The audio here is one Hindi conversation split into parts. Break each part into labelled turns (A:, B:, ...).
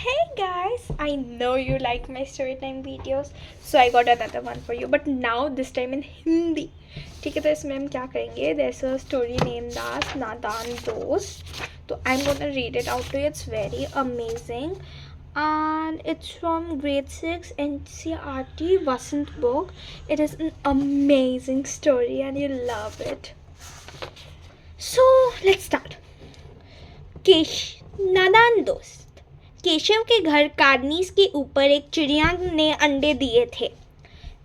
A: Hey guys, I know you like my story time videos, so I got another one for you. But now this time in Hindi. ठीक है, तो इसमें हम क्या करेंगे? There's a story named as नादान दोस्त. तो I'm gonna read it out to you. It's very amazing, and it's from grade 6 NCERT Vasant book. It is an amazing story, and you'll love it. So let's start. केश नादान दोस्त. केशव के घर कार्निस के ऊपर एक चिड़िया ने अंडे दिए थे.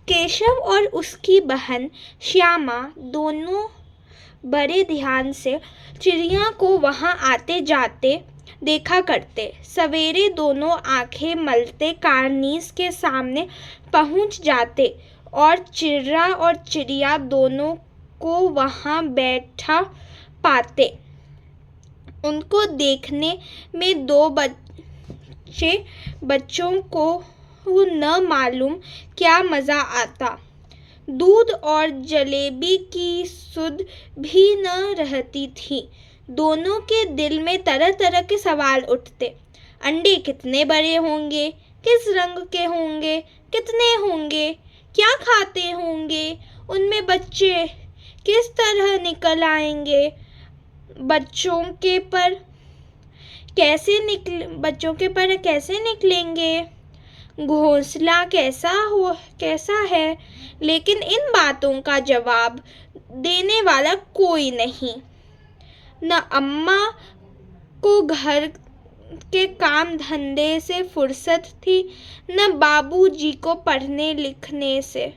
A: केशव और उसकी बहन श्यामा दोनों बड़े ध्यान से चिड़िया को वहां आते जाते देखा करते. सवेरे दोनों आंखें मलते कार्निस के सामने पहुंच जाते और चिड़िया दोनों को वहां बैठा पाते. उनको देखने में दो बच्चों को न मालूम क्या मज़ा आता. दूध और जलेबी की सुध भी न रहती थी. दोनों के दिल में तरह तरह के सवाल उठते. अंडे कितने बड़े होंगे, किस रंग के होंगे, कितने होंगे, क्या खाते होंगे, उनमें बच्चे किस तरह निकल आएंगे, बच्चों के पर कैसे निकलेंगे, घोंसला कैसा है. लेकिन इन बातों का जवाब देने वाला कोई नहीं. न अम्मा को घर के काम धंधे से फुर्सत थी, न बाबूजी को पढ़ने लिखने से.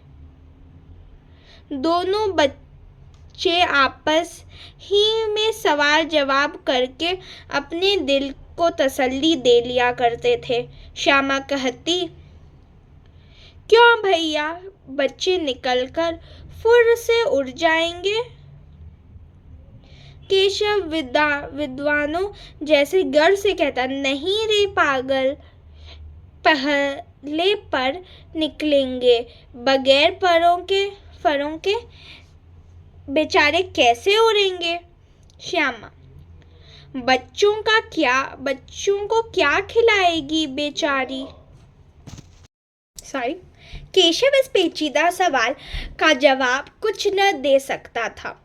A: दोनों बच्चे आपस ही में सवाल जवाब करके अपने दिल को तसल्ली दे लिया करते थे. श्यामा कहती, क्यों भैया, बच्चे निकलकर फुर से उड़ जाएंगे. केशव विद्वानों जैसे गर्व से कहता, नहीं रे पागल, पहले पर निकलेंगे, बगैर फरों के बेचारे कैसे उड़ेंगे. श्यामा, बच्चों को क्या खिलाएगी बेचारी. केशव इस पेचीदा सवाल का जवाब कुछ न दे सकता था.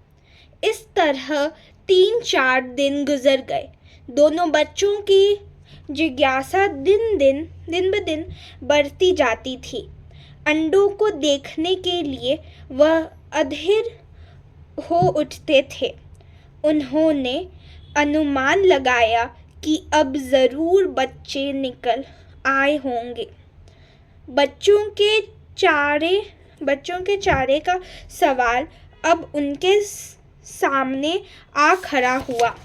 A: इस तरह 3-4 दिन गुजर गए. दोनों बच्चों की जिज्ञासा दिन ब दिन बढ़ती जाती थी. अंडों को देखने के लिए वह अधीर हो उठते थे. उन्होंने अनुमान लगाया कि अब जरूर बच्चे निकल आए होंगे. बच्चों के चारे का सवाल अब उनके सामने आ खड़ा हुआ.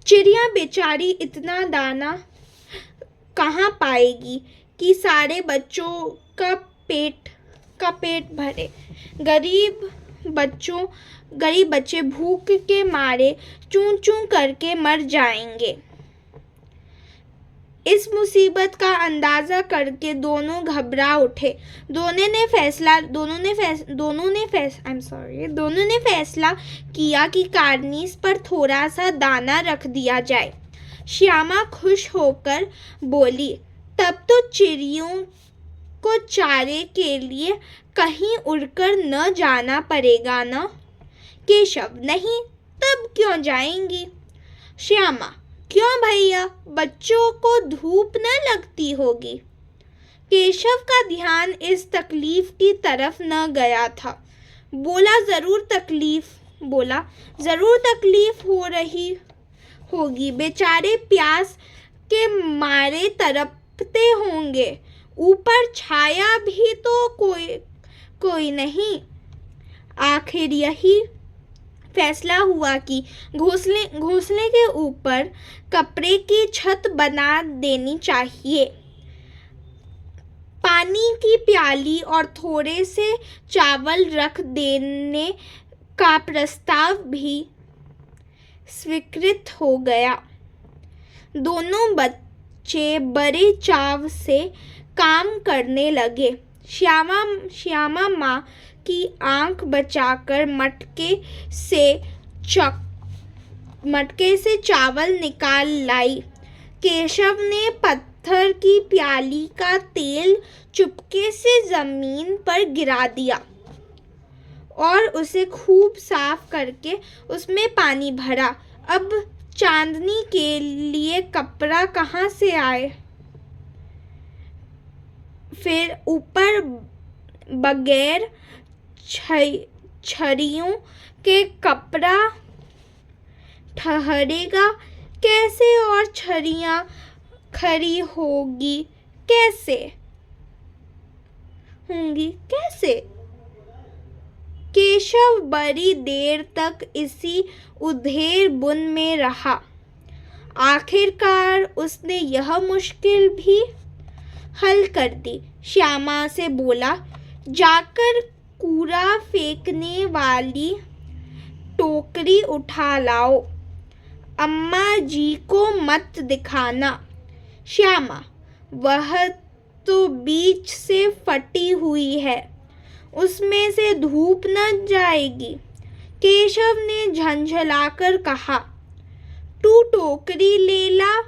A: चिड़िया बेचारी इतना दाना कहाँ पाएगी कि सारे बच्चों का पेट भरे. गरीब बच्चे भूख के मारे चूं चूं करके मर जाएंगे. इस मुसीबत का अंदाजा करके दोनों घबरा उठे. दोनों ने फैसला किया कि कार्निस पर थोड़ा सा दाना रख दिया जाए. श्यामा खुश होकर बोली, तब तो चिड़ियों को चारे के लिए कहीं उड़कर न जाना पड़ेगा ना. केशव, नहीं, तब क्यों जाएंगी. श्यामा, क्यों भैया, बच्चों को धूप न लगती होगी. केशव का ध्यान इस तकलीफ की तरफ न गया था. बोला, जरूर तकलीफ हो रही होगी. बेचारे प्यास के मारे तड़पते होंगे. ऊपर छाया भी तो कोई नहीं. आखिर यही फैसला हुआ कि घोंसले के ऊपर कपड़े की छत बना देनी चाहिए. पानी की प्याली और थोड़े से चावल रख देने का प्रस्ताव भी स्वीकृत हो गया. दोनों बच्चे बड़े चाव से काम करने लगे. श्यामा माँ की आंख बचाकर मटके से चावल निकाल लाई. केशव ने पत्थर की प्याली का तेल चुपके से जमीन पर गिरा दिया और उसे खूब साफ करके उसमें पानी भरा। अब चांदनी के लिए कपड़ा कहाँ से आए? फिर ऊपर बगैर छड़ियों के कपड़ा ठहरेगा कैसे? और छड़ियाँ खड़ी होंगी कैसे? केशव बड़ी देर तक इसी उधेड़ बुन में रहा। आखिरकार उसने यह मुश्किल भी हल कर दी। श्यामा से बोला, जाकर कूड़ा फेंकने वाली टोकरी उठा लाओ। अम्मा जी को मत दिखाना। श्यामा, वह तो बीच से फटी हुई है, उसमें से धूप न जाएगी। केशव ने झंझलाकर कहा, तू टोकरी ले ला,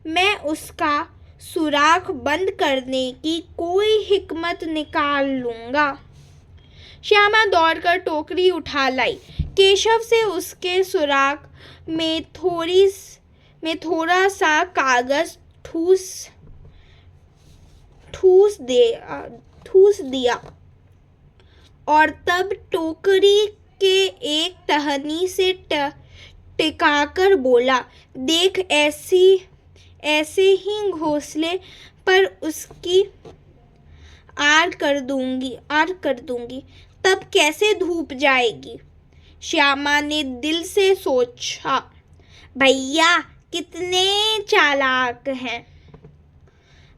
A: मैं उसका सुराख बंद करने की कोई हिकमत निकाल लूँगा। श्यामा दौड़कर टोकरी उठा लाई। केशव से उसके सुराख में थोड़ा सा कागज ठूस दिया और तब टोकरी के एक टहनी से टिकाकर बोला, देख, ऐसे ही घोंसले पर उसकी आड़ कर दूंगी, तब कैसे धूप जाएगी? श्यामा ने दिल से सोचा, भैया कितने चालाक हैं।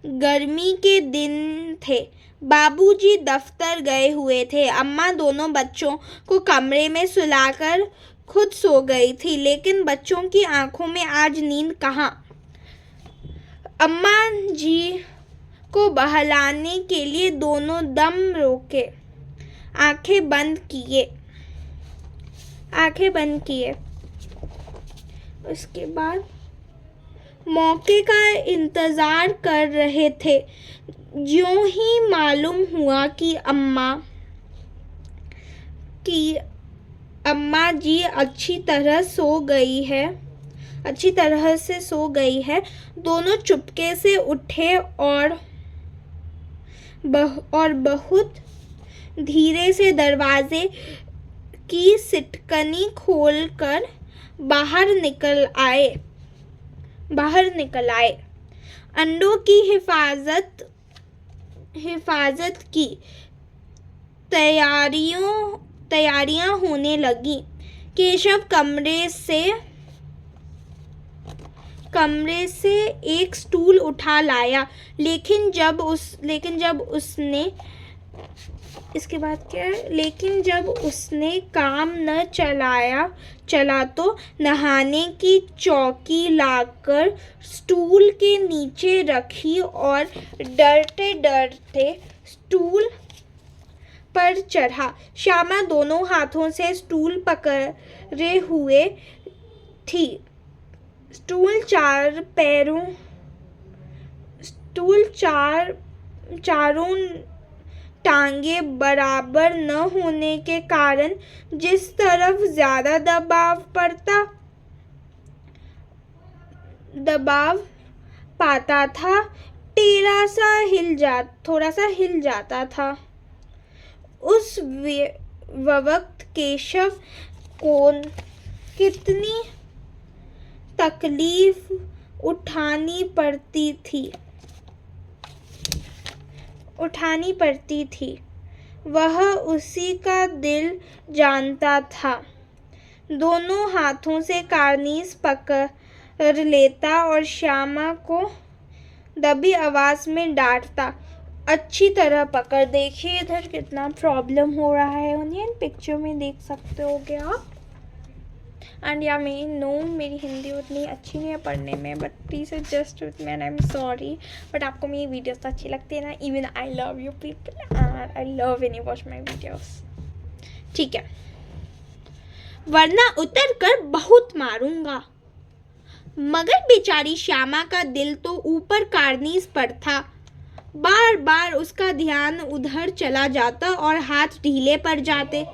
A: गर्मी के दिन थे। बाबूजी दफ्तर गए हुए थे। अम्मा दोनों बच्चों को कमरे में सुलाकर खुद सो गई थी, लेकिन बच्चों की आंखों में आज नींद कहाँ। अम्मा जी को बहलाने के लिए दोनों दम रोके, आंखें बंद किए। उसके बाद मौके का इंतजार कर रहे थे। ज्यों ही मालूम हुआ कि अम्मा जी अच्छी तरह से सो गई है, दोनों चुपके से उठे और बहुत धीरे से दरवाजे की सिटकनी खोलकर बाहर निकल आए। अंडों की हिफाजत की तैयारियां होने लगी। केशव कमरे से एक स्टूल उठा लाया, लेकिन जब उसने काम न चला तो नहाने की चौकी लाकर स्टूल के नीचे रखी और डरते डरते स्टूल पर चढ़ा। श्यामा दोनों हाथों से स्टूल पकड़े हुए थी। स्टूल चारों टांगे बराबर न होने के कारण जिस तरफ ज्यादा दबाव पाता था, थोड़ा सा हिल जाता था। उस वक्त केशव को कितनी तकलीफ उठानी पड़ती थी, वह उसी का दिल जानता था। दोनों हाथों से कारनीस पकड़ लेता और श्यामा को दबी आवाज में डांटता, अच्छी तरह पकड़। देखिए इधर कितना प्रॉब्लम हो रहा है, उन्हें पिक्चर में देख सकते हो क्या। एंड या मेरी हिंदी उतनी अच्छी नहीं है पढ़ने में, but please adjust with me and I am sorry. But आपको मेरी वीडियोस तो अच्छी लगती है ना। Even I love you people and I love when you watch my videos, ठीक है। वरना उतर कर बहुत मारूंगा। मगर बेचारी श्यामा का दिल तो ऊपर कारनीस पर था। बार बार उसका ध्यान उधर चला जाता और हाथ ढीले पड़ जाते।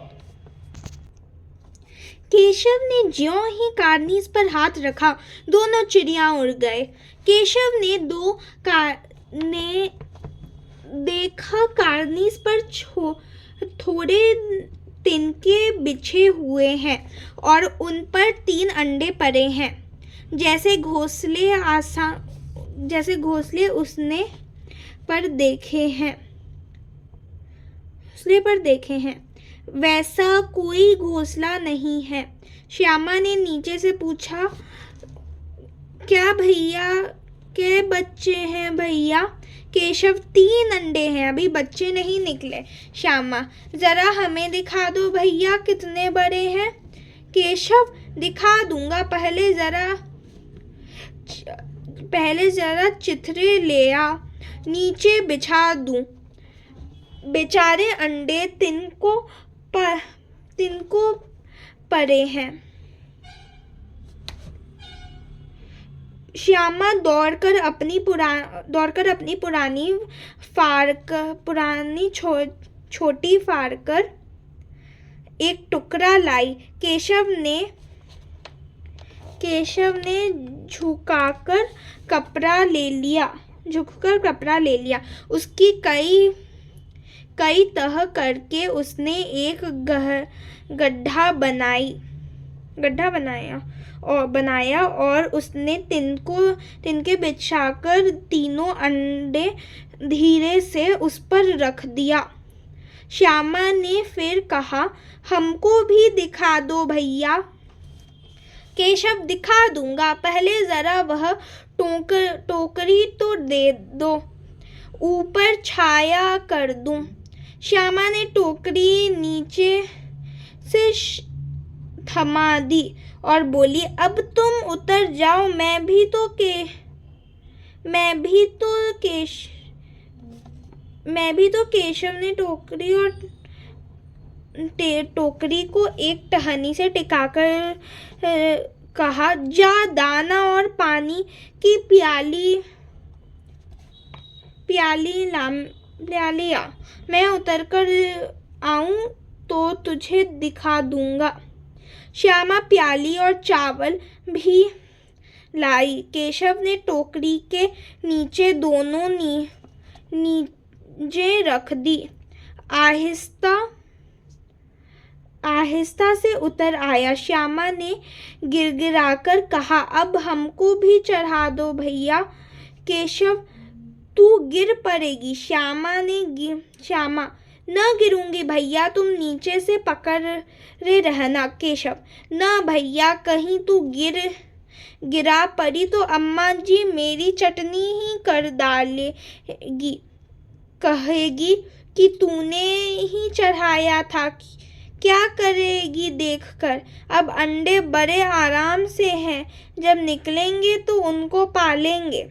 A: केशव ने ज्यों ही कारनीस पर हाथ रखा, दोनों चिड़िया उड़ गए। केशव ने देखा कारनीस पर थोड़े तिनके बिछे हुए हैं और उन पर 3 अंडे पड़े हैं, जैसे घोंसले उसने पर देखे हैं वैसा कोई घोंसला नहीं है। श्यामा ने नीचे से पूछा, क्या भैया के बच्चे हैं भैया? केशव, 3 अंडे हैं, अभी बच्चे नहीं निकले। श्यामा, जरा हमें दिखा दो भैया, कितने बड़े हैं? केशव, दिखा दूंगा, पहले जरा चिथड़े ले आ, नीचे बिछा दूं। बेचारे अंडे तिनको पड़े हैं। श्यामा दौड़कर अपनी पुरानी छोटी फाड़ कर एक टुकड़ा लाई। केशव ने झुककर कपड़ा ले लिया। उसकी कई तह करके उसने एक गड्ढा बनाया और उसने तिनके बिछाकर 3 अंडे धीरे से उस पर रख दिया। श्यामा ने फिर कहा, हमको भी दिखा दो भैया। केशव, दिखा दूंगा, पहले जरा वह टोकरी तो दे दो, ऊपर छाया कर दूं। श्यामा ने टोकरी नीचे से थमा दी और बोली, अब तुम उतर जाओ, मैं भी तो केशव ने टोकरी को एक टहनी से टिकाकर कहा, जा दाना और पानी की प्याली आ, मैं उतर कर आऊं तो तुझे दिखा दूंगा। श्यामा प्याली और चावल भी लाई। केशव ने टोकरी के नीचे दोनों नीचे रख दी। आहिस्ता से उतर आया। श्यामा ने गिड़गिड़ाकर कहा, अब हमको भी चढ़ा दो भैया। केशव, तू गिर पड़ेगी। श्यामा, न गिरूंगी भैया, तुम नीचे से पकड़े रहना। केशव, न भैया, कहीं तू गिरा पड़ी तो अम्मा जी मेरी चटनी ही कर डालेगी, कहेगी कि तूने ही चढ़ाया था। क्या करेगी देखकर? अब अंडे बड़े आराम से हैं, जब निकलेंगे तो उनको पालेंगे।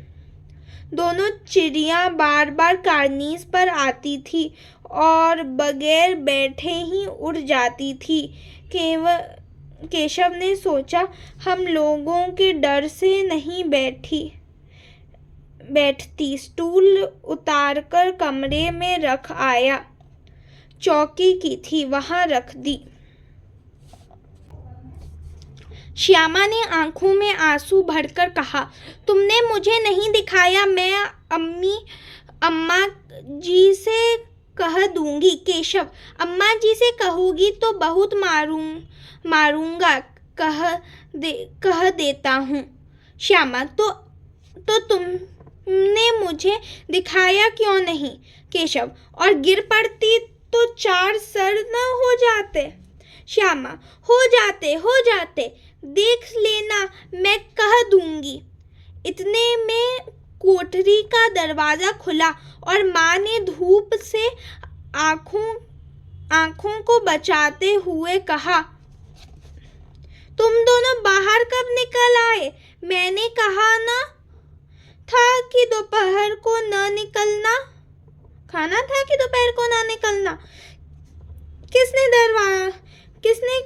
A: दोनों चिड़िया बार बार कारनीस पर आती थी और बगैर बैठे ही उड़ जाती थी। केशव ने सोचा, हम लोगों के डर से नहीं बैठती। स्टूल उतारकर कमरे में रख आया। चौकी की थी, वहां रख दी। श्यामा ने आंखों में आंसू भरकर कहा, तुमने मुझे नहीं दिखाया, मैं अम्मा जी से कह दूंगी। केशव, अम्मा जी से कहोगी तो बहुत मारूंगा, कह देता हूँ। श्यामा, तो तुमने मुझे दिखाया क्यों नहीं? केशव, और गिर पड़ती तो 4 सर न हो जाते? श्यामा, हो जाते, देख लेना, मैं कह दूंगी। इतने में कोठरी का दरवाजा खुला और माँ ने धूप से आंखों को बचाते हुए कहा, तुम दोनों बाहर कब निकल आए? मैंने कहा ना था कि दोपहर को न निकलना। खाना था कि दोपहर को ना निकलना। किसने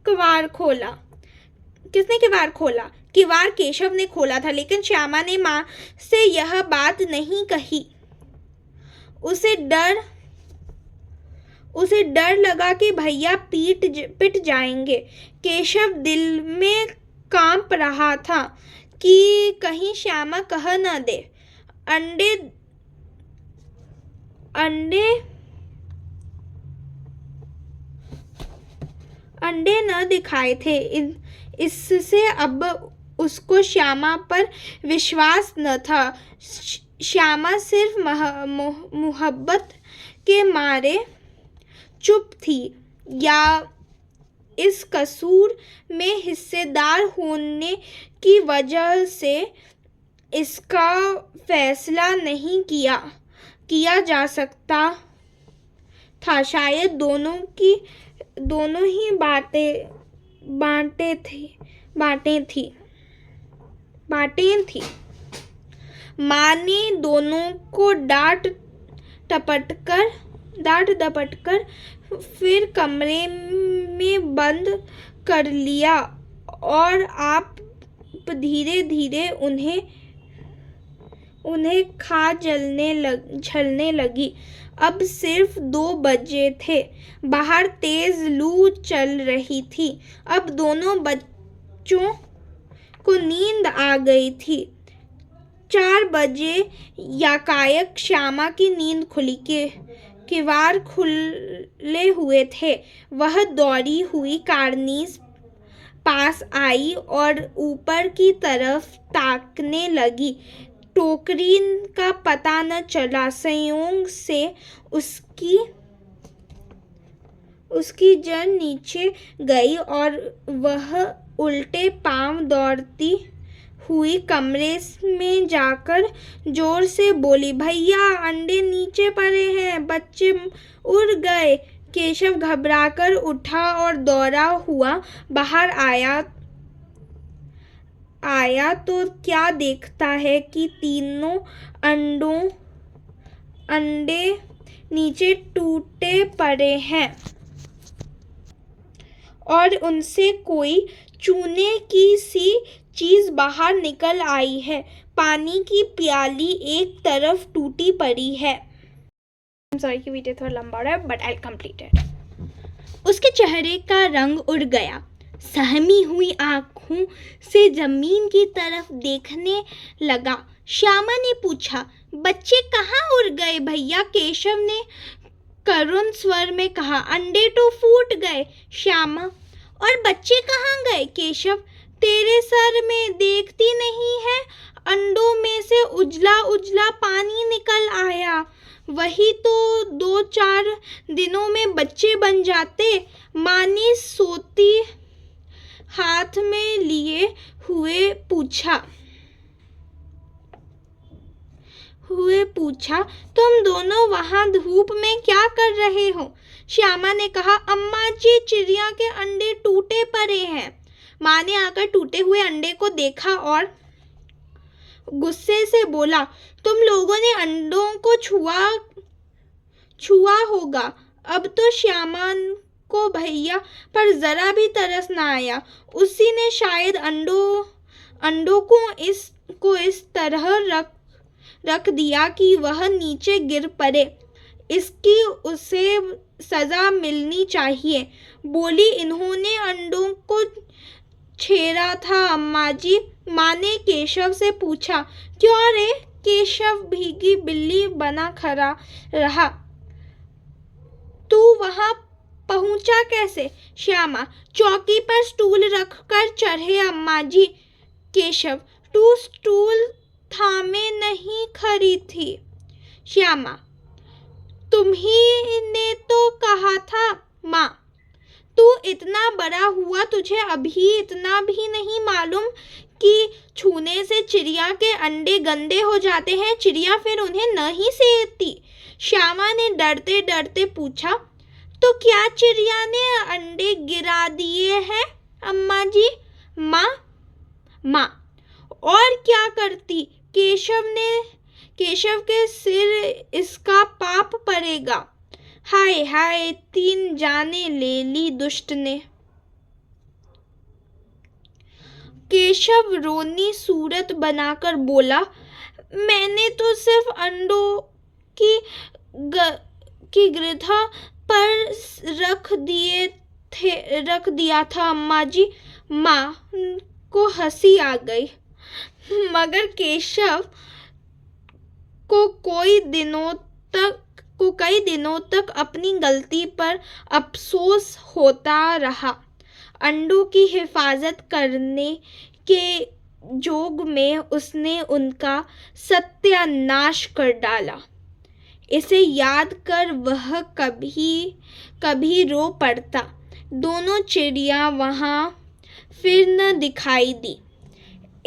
A: किवाड़ खोला? किवाड़ केशव ने खोला था, लेकिन श्यामा ने माँ से यह बात नहीं कही। उसे डर लगा कि भैया पिट जाएंगे। केशव दिल में कांप रहा था कि कहीं श्यामा कह न दे। अंडे न दिखाए थे, इससे अब उसको श्यामा पर विश्वास न था। श्यामा सिर्फ मोहब्बत के मारे चुप थी, या इस कसूर में हिस्सेदार होने की वजह से इसका फैसला नहीं किया जा सकता था। शायद दोनों ही बातें थी। माँ ने दोनों को डांट डपट कर फिर कमरे में बंद कर लिया, और आप धीरे धीरे उन्हें खा झलने लगी। अब सिर्फ 2 बजे थे। बाहर तेज लू चल रही थी। अब दोनों बच्चों को नींद आ गई थी। 4 बजे यकायक श्यामा की नींद खुली। किवाड़ खुले हुए थे। वह दौड़ी हुई कारनीस पास आई और ऊपर की तरफ ताकने लगी। टोकरी का पता न चला। संयोग से उसकी जड़ नीचे गई और वह उल्टे पांव दौड़ती हुई कमरे में जाकर जोर से बोली, भैया अंडे नीचे पड़े हैं, बच्चे उड़ गए। केशव घबराकर उठा और दौड़ा हुआ बाहर आया तो क्या देखता है कि तीनों अंडे नीचे टूटे पड़े हैं और उनसे कोई चूने की सी चीज बाहर निकल आई है। पानी की प्याली एक तरफ टूटी पड़ी है। सॉरी कि वीडियो थोड़ा लंबा हो रहा है, बट आई कंप्लीट इट। उसके चेहरे का रंग उड़ गया। सहमी हुई आंखों से जमीन की तरफ देखने लगा। श्यामा ने पूछा, बच्चे कहाँ उड़ गए भैया? केशव ने करुण स्वर में कहा, अंडे तो फूट गए। श्यामा, और बच्चे कहाँ गए? केशव, तेरे सर में देखती नहीं है, अंडों में से उजला उजला पानी निकल आया। वही तो 2-4 दिनों में बच्चे बन जाते। माँ ने सोती हाथ में लिए हुए पूछा, तुम दोनों वहां धूप में क्या कर रहे हो? श्यामा ने कहा, अम्मा जी, चिड़िया के अंडे टूटे पड़े हैं। माँ ने आकर टूटे हुए अंडे को देखा और गुस्से से बोला, तुम लोगों ने अंडों को छुआ होगा। अब तो श्यामा को भैया पर जरा भी तरस न आया। उसी ने शायद अंडों को इस तरह रख दिया कि वह नीचे गिर पड़े। इसकी उसे सजा मिलनी चाहिए। बोली, इन्होंने अंडों को छेड़ा था अम्मा जी। माँ ने केशव से पूछा, क्यों रे? केशव भीगी बिल्ली बना खड़ा रहा। तू वहां पहुंचा कैसे? श्यामा, चौकी पर स्टूल रखकर चढ़े अम्मा जी। केशव, तू स्टूल थामे नहीं खड़ी थी। श्यामा, तुम्ही ने तो कहा था। माँ, तू इतना बड़ा हुआ, तुझे अभी इतना भी नहीं मालूम कि छूने से चिड़िया के अंडे गंदे हो जाते हैं। चिड़िया फिर उन्हें नहीं सेती। श्यामा ने डरते डरते पूछा, तो क्या चिड़िया ने अंडे गिरा दिए हैं अम्मा जी? माँ, और क्या करती? केशव के सिर इसका पाप पड़ेगा। हाय हाय, 3 जाने ले ली दुष्ट ने। केशव रोनी सूरत बनाकर बोला, मैंने तो सिर्फ अंडों की की गिरधा पर रख दिया था अम्मा जी। माँ को हंसी आ गई, मगर केशव को कई दिनों तक अपनी गलती पर अफसोस होता रहा। अंडों की हिफाजत करने के जोग में उसने उनका सत्यानाश कर डाला। इसे याद कर वह कभी रो पड़ता। दोनों चिड़िया वहाँ फिर न दिखाई दी।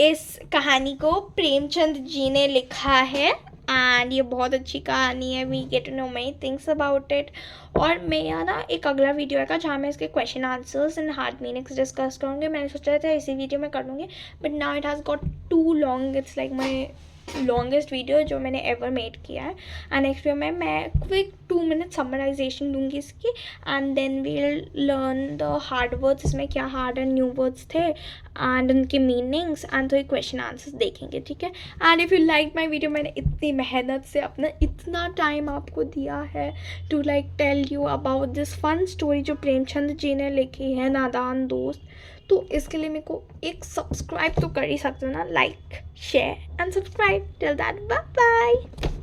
A: इस कहानी को प्रेमचंद जी ने लिखा है एंड ये बहुत अच्छी कहानी है। We get to know many things about it. और मेरा ना एक अगला वीडियो आएगा जहाँ मैं इसके question answers and hard meanings discuss करूँगी। मैंने सोचा था इसी वीडियो में कर लूँगी, but now it has got too long. It's like my longest video जो मैंने एवर मेड किया है। एंड नेक्स्ट वीडियो में मैं क्विक 2 मिनट समराइजेशन दूंगी इसकी, and then we'll learn the hard words, इसमें क्या हार्ड एंड न्यू वर्ड्स थे एंड उनके मीनिंग्स एंड थोड़ी क्वेश्चन आंसर्स देखेंगे, ठीक है। And if you like my video, मैंने इतनी मेहनत से अपना इतना टाइम आपको दिया है to like tell you about this fun story जो प्रेमचंद जी ने लिखी है, नादान दोस्त। तो इसके लिए मेरे को एक सब्सक्राइब तो कर ही सकते हो ना, like share and subscribe. Till that bye bye.